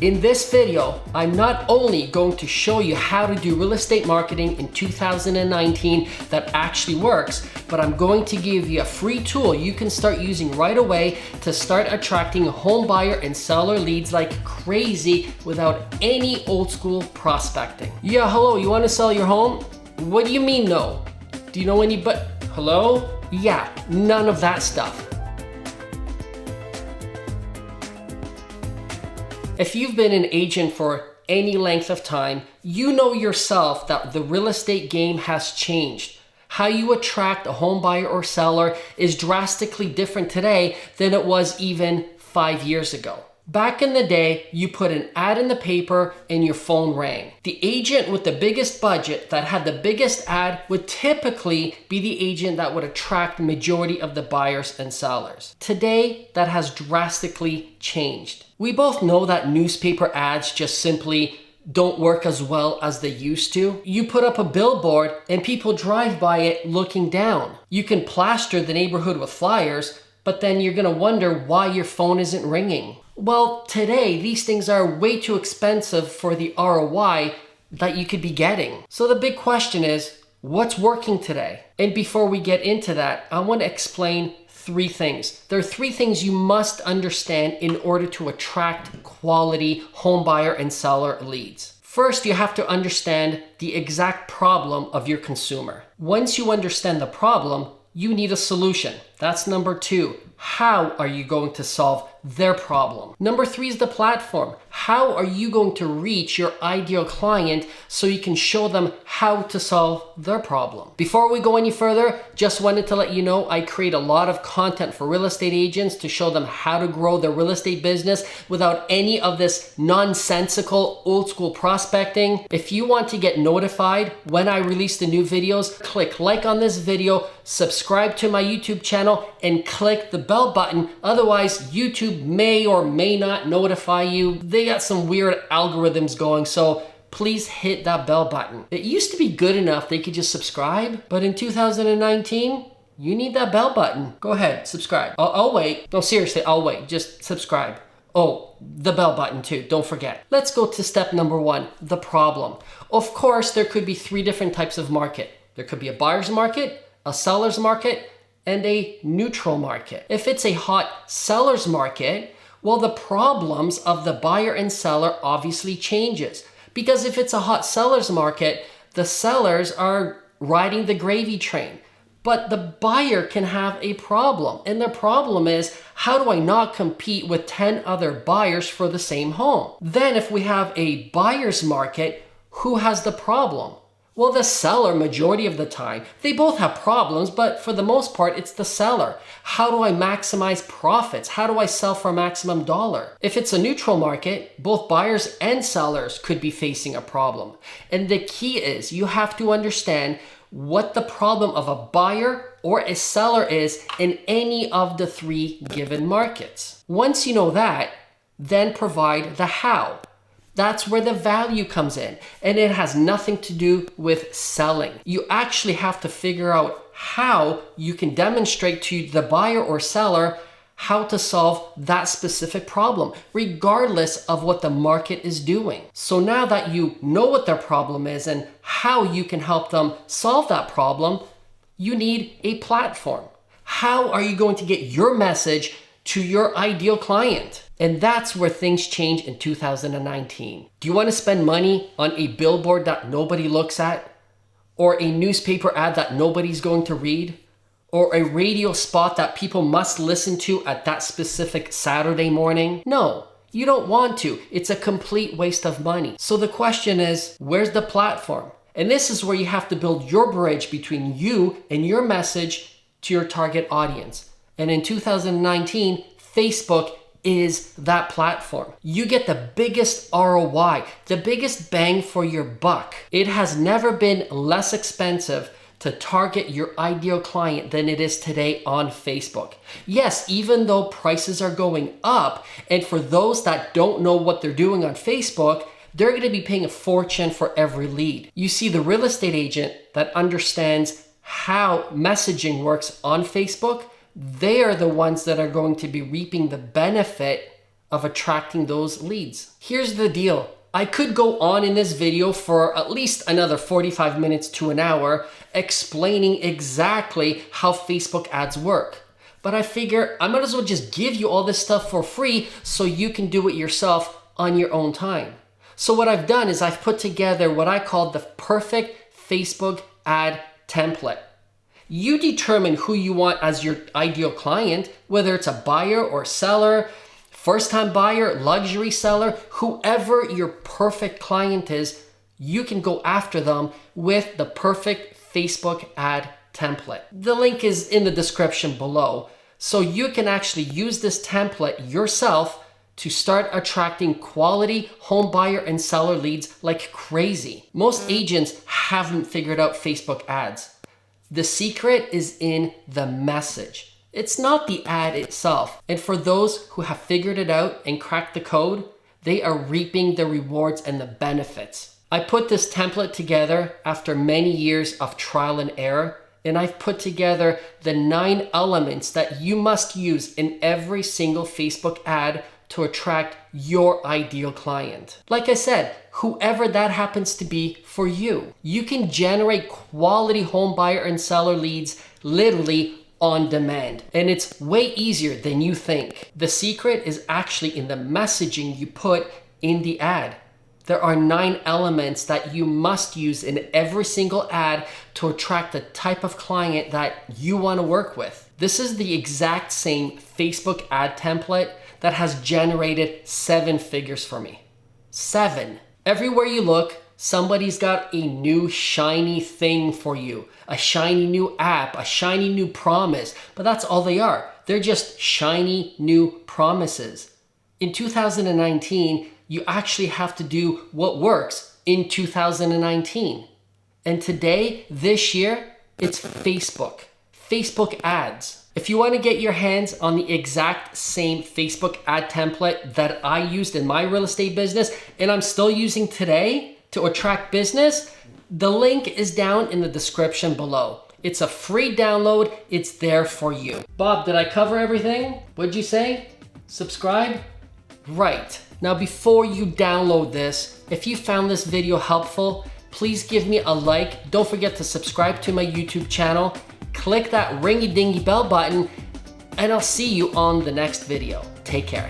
In this video, I'm not only going to show you how to do real estate marketing in 2019 that actually works, but I'm going to give you a free tool you can start using right away to start attracting home buyer and seller leads like crazy without any old school prospecting. Yeah, hello, you want to sell your home? What do you mean no? Do you know anybody? Hello? Yeah, none of that stuff. If you've been an agent for any length of time, you know yourself that the real estate game has changed. How you attract a home buyer or seller is drastically different today than it was even 5 years ago. Back in the day, you put an ad in the paper and your phone rang. The agent with the biggest budget that had the biggest ad would typically be the agent that would attract the majority of the buyers and sellers. Today, that has drastically changed. We both know that newspaper ads just simply don't work as well as they used to. You put up a billboard and people drive by it looking down. You can plaster the neighborhood with flyers, but then you're gonna wonder why your phone isn't ringing. Well, today, these things are way too expensive for the ROI that you could be getting. So the big question is, what's working today? And before we get into that, I want to explain 3 things. There are 3 things you must understand in order to attract quality home buyer and seller leads. First, you have to understand the exact problem of your consumer. Once you understand the problem, you need a solution. That's number 2. How are you going to solve their problem? Number 3 is the platform. How are you going to reach your ideal client so you can show them how to solve their problem? Before we go any further, just wanted to let you know I create a lot of content for real estate agents to show them how to grow their real estate business without any of this nonsensical old school prospecting. If you want to get notified when I release the new videos, click like on this video, subscribe to my YouTube channel, and click the bell button. Otherwise, YouTube may or may not notify you. They got some weird algorithms going, so please hit that bell button. It used to be good enough they could just subscribe, but in 2019, you need that bell button. Go ahead, subscribe. I'll wait. No, seriously, I'll wait. Just subscribe. Oh, the bell button too, don't forget. Let's go to step number 1, the problem. Of course, there could be 3 different types of market. There could be a buyer's market, a seller's market, and a neutral market. If it's a hot seller's market, well, the problems of the buyer and seller obviously changes. Because if it's a hot seller's market, the sellers are riding the gravy train. But the buyer can have a problem. And the problem is, how do I not compete with 10 other buyers for the same home? Then if we have a buyer's market, who has the problem? Well, the seller, majority of the time. They both have problems, but for the most part, it's the seller. How do I maximize profits? How do I sell for a maximum dollar? If it's a neutral market, both buyers and sellers could be facing a problem. And the key is you have to understand what the problem of a buyer or a seller is in any of the 3 given markets. Once you know that, then provide the how. That's where the value comes in, and it has nothing to do with selling. You actually have to figure out how you can demonstrate to the buyer or seller how to solve that specific problem, regardless of what the market is doing. So now that you know what their problem is and how you can help them solve that problem, you need a platform. How are you going to get your message to your ideal client? And that's where things change in 2019. Do you want to spend money on a billboard that nobody looks at? Or a newspaper ad that nobody's going to read? Or a radio spot that people must listen to at that specific Saturday morning? No, you don't want to. It's a complete waste of money. So the question is, where's the platform? And this is where you have to build your bridge between you and your message to your target audience. And in 2019, Facebook is that platform. You get the biggest ROI, the biggest bang for your buck. It has never been less expensive to target your ideal client than it is today on Facebook. Yes, even though prices are going up, and for those that don't know what they're doing on Facebook, they're going to be paying a fortune for every lead. You see, the real estate agent that understands how messaging works on Facebook, they are the ones that are going to be reaping the benefit of attracting those leads. Here's the deal. I could go on in this video for at least another 45 minutes to an hour explaining exactly how Facebook ads work. But I figure I might as well just give you all this stuff for free so you can do it yourself on your own time. So what I've done is I've put together what I call the perfect Facebook ad template. You determine who you want as your ideal client, whether it's a buyer or seller, first-time buyer, luxury seller, whoever your perfect client is, you can go after them with the perfect Facebook ad template. The link is in the description below, so you can actually use this template yourself to start attracting quality home buyer and seller leads like crazy. Most agents haven't figured out Facebook ads. The secret is in the message. It's not the ad itself. And for those who have figured it out and cracked the code, they are reaping the rewards and the benefits. I put this template together after many years of trial and error, and I've put together the 9 elements that you must use in every single Facebook ad to attract your ideal client. Like I said, whoever that happens to be for you, you can generate quality home buyer and seller leads literally on demand. And it's way easier than you think. The secret is actually in the messaging you put in the ad. There are 9 elements that you must use in every single ad to attract the type of client that you want to work with. This is the exact same Facebook ad template that has generated 7 figures for me. 7. Everywhere you look, somebody's got a new shiny thing for you, a shiny new app, a shiny new promise, but that's all they are. They're just shiny new promises. In 2019, you actually have to do what works in 2019. And today, this year, it's Facebook ads. If you want to get your hands on the exact same Facebook ad template that I used in my real estate business and I'm still using today to attract business, the link is down in the description below. It's a free download. It's there for you. Bob, did I cover everything? What'd you say? Subscribe? Right. Now, before you download this, if you found this video helpful, please give me a like. Don't forget to subscribe to my YouTube channel. Click that ringy-dingy bell button, and I'll see you on the next video. Take care.